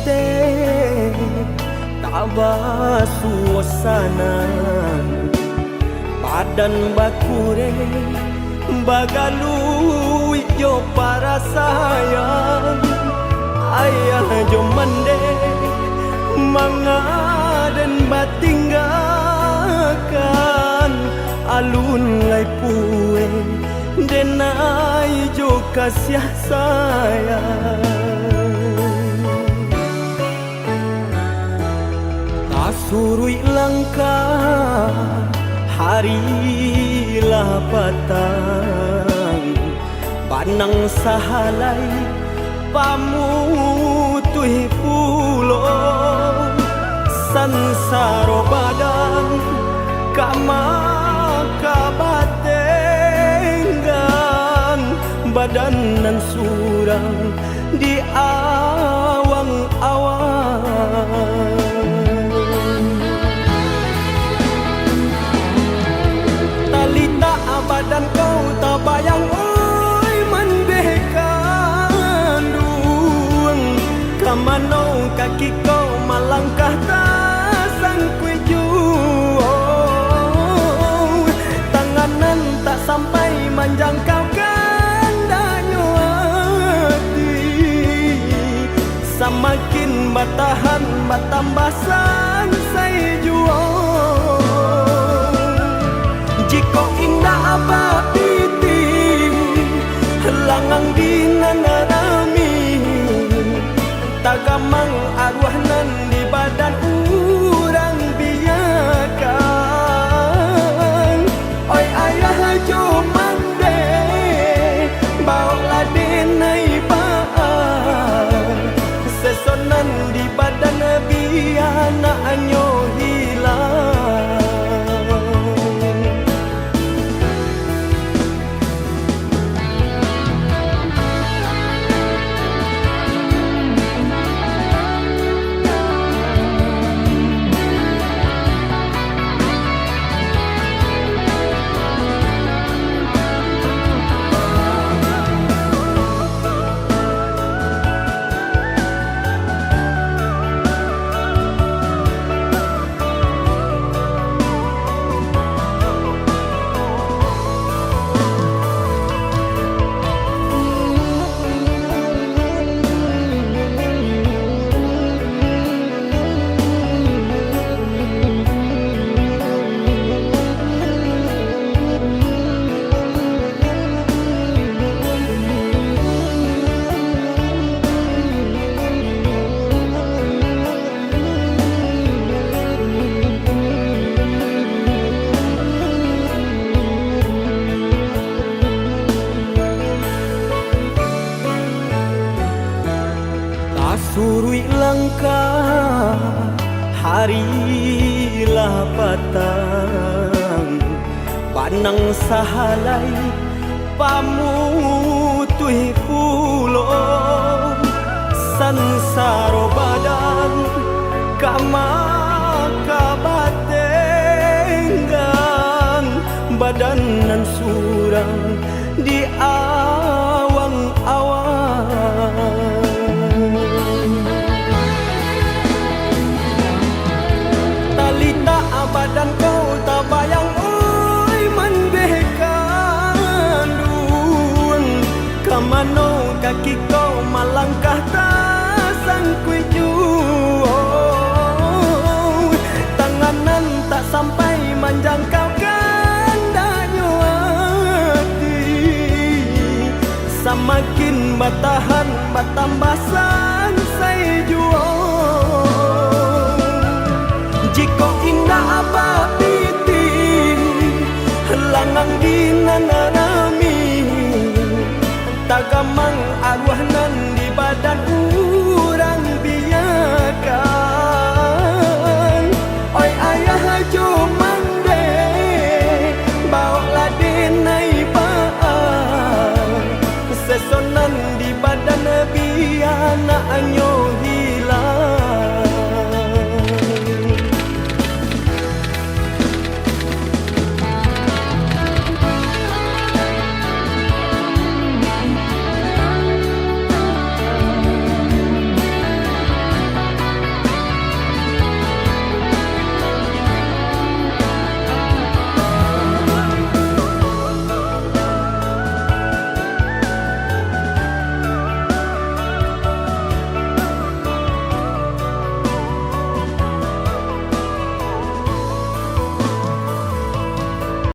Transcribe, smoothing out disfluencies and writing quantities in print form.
te tabah suasana padan bakure bagalu yo para sayang ayah jo mande mangaden batinggakan alun lai pue denai jo kasih sayang tasurui langkah harilah patang panang sahalai pamutui pulo sansaro badan kama kabatenggang badan nan surang di awang-awang talita badan kau tak bayang oi mandekan duang kamano kaki kau malangkah tak sangkui juang tanganan tak sampai menjangkau kandanya hati semakin bertahan bertambah sansai juang jika indah apa piti langang dinanarami tagamang arwah nan di badan urang biakan oi ayah jo mande bawa denai baan sesonan di badan biana anyo hilang surui langkah harilah patang panang sahalai pamutui pulo sansaro badan kama kabatenggang badan nan surang di awang-awang talita badan kau tak bayang oi mandekan duang kamano kaki kau malangkah tak sangkui juang tanganan tak sampai menjangkau kandanya hati semakin bertahan bertambah sansai juang jika indah apa piti langang dinanarami tagamang arwah nan di badan